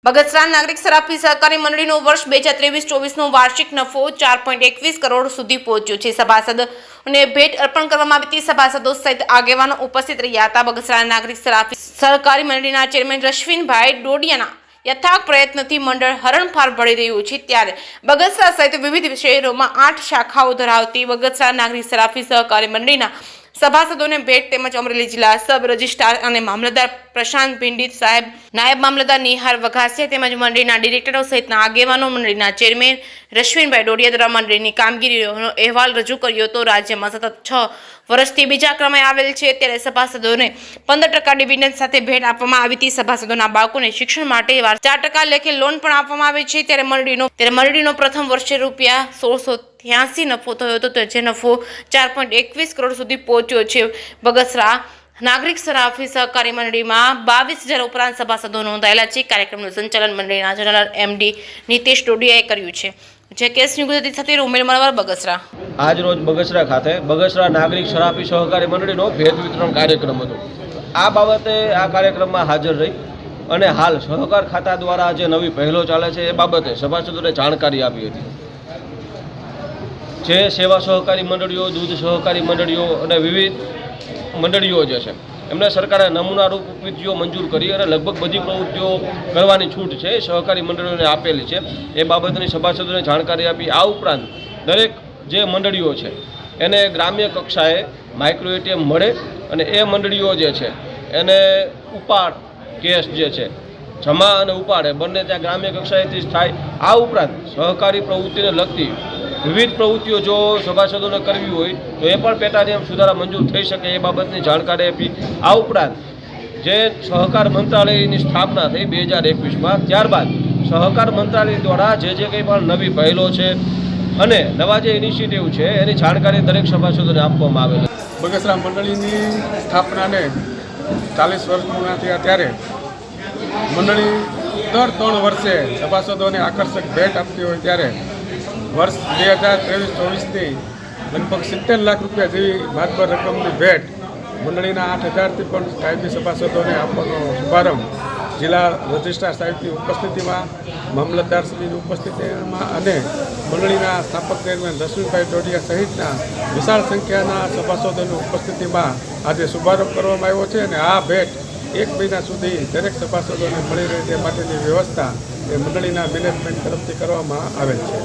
બગસરા નાગરિક સરાફી સહકારી મંડળીનો વર્ષ 2023-24નો વાર્ષિક નફો 4.21 કરોડ સુધી પહોંચ્યો છે। સભાસદોને ભેટ અર્પણ કરવામાં આવી હતી। સભાસદો સહિત આગેવાનો ઉપસ્થિત રહ્યા હતા। બગસરા નાગરિક સરાફી સહકારી મંડળીના ચેરમેન રશ્વિનભાઈ ડોડિયાના યથાર્થ પ્રયત્નથી મંડળ હરણફાળ ભળી રહ્યું છે। ત્યારે બગસરા સહિત વિવિધ શહેરોમાં 8 શાખાઓ ધરાવતી બગસરા નાગરિક સરાફી સહકારી મંડળીના સભાસદોને ભેટ તેમજ અમરેલી જિલ્લા સબ રજિસ્ટ્રાર અને મામલતદાર પ્રશાંત ભિંડીત સાહેબ, નાયબ મામલતદાર નિહાર વઘાસિયા તેમજ મંડળીના ડિરેક્ટરો સહિતના આગેવાનો મંડળીના ચેરમેન રશ્વિનભાઈ ડોડિયા દ્વારા મંડળીની કામગીરીનો અહેવાલ રજૂ કર્યો હતો। રાજ્યમાં સતત 6 વર્ષથી બીજા ક્રમે આવેલ છે, ત્યારે સભાસદોને 15% ડિવિડન્ડ સાથે ભેટ આપવામાં આવી હતી। સભાસદોના બાળકોને શિક્ષણ માટે 4% લેખે લોન પણ આપવામાં આવે છે। ત્યારે મંડળીનો પ્રથમ વર્ષે રૂપિયા 1683 નફો થયો હતો, તો જે નફો 4.21 કરોડ સુધી પહોંચ્યો છે। બગસરા નાગરિક સરાફી સહકારી મંડળીમાં 22,000 ઉપરાંત સભાસદો નોંધાયેલા છે। કાર્યક્રમનું સંચાલન મંડળીના જનરલ એમડી નીતેશ ડોડિયાએ કર્યું છે। જે કેસ ન્યૂઝ સાથે ઉમેર મણવર બગસરા। આજ રોજ બગસરા ખાતે બગસરા નાગરિક સરાફી સહકારી મંડળીનો ભેટ વિતરણ કાર્યક્રમ હતો। આ બાબતે આ કાર્યક્રમમાં હાજર રહી અને હાલ સહકાર ખાતા દ્વારા જે નવી પહેલો ચાલે છે એ બાબતે સભાસદોને જાણકારી આપી હતી। જે સેવા સહકારી મંડળીઓ, દૂધ સહકારી મંડળીઓ અને વિવિધ મંડળીઓ જે છે એમને સરકારે નમૂનારૂપ પ્રવૃત્તિઓ મંજૂર કરી અને લગભગ બધી પ્રવૃત્તિઓ કરવાની છૂટ છે સહકારી મંડળીઓને આપેલી છે। એ બાબતની સભાસદોને જાણકારી આપી। આ ઉપરાંત દરેક જે મંડળીઓ છે એને ગ્રામ્ય કક્ષાએ માઇક્રો એટીએમ મળે અને એ મંડળીઓ જે છે એને ઉપાડ કેશ જે છે જમા અને ઉપાડે બંને ત્યાં ગ્રામ્ય કક્ષાએથી જ થાય। આ ઉપરાંત સહકારી પ્રવૃત્તિને લગતી વિવિધ પ્રવૃત્તિઓ જો સભાસદોને કરવી હોય તો એ પણ પેટા નિયમ સુધારા મંજૂર થઈ શકે એ બાબતની જાણકારી આપી। આ ઉપરાંત જે સહકાર મંત્રાલયની સ્થાપના થઈ 2021માં, ત્યારબાદ સહકાર મંત્રાલય દ્વારા જે કંઈ પણ નવી પહેલો છે અને નવા જે ઇનિશિયેટિવ છે એની જાણકારી દરેક સભાસદોને આપવામાં આવેલ છે। બગસરા મંડળીની સ્થાપનાને 40 વર્ષ પૂર્ણ થયા ત્યારે મંડળી દર 3 વર્ષે સભાસદોને આકર્ષક ભેટ આપતી હોય ત્યારે વર્ષ 2023-24ની લગભગ 70 લાખ રૂપિયા જેવી માતબર રકમની ભેટ મંડળીના 8,000થી પણ કાયમી સભાસદોને આપવાનો શુભારંભ જિલ્લા રજિસ્ટ્રાર સાહેબની ઉપસ્થિતિમાં, મામલતદારશ્રીની ઉપસ્થિતિમાં અને મંડળીના સ્થાપક ચેરમેન રશ્મિનભાઈ ડોડિયા સહિતના વિશાળ સંખ્યાના સભાસદોની ઉપસ્થિતિમાં આજે શુભારંભ કરવામાં આવ્યો છે। અને આ ભેટ 1 મહિના સુધી દરેક સભાસદોને મળી રહે તે માટેની વ્યવસ્થા એ મંડળીના મેનેજમેન્ટ તરફથી કરવામાં આવેલ છે।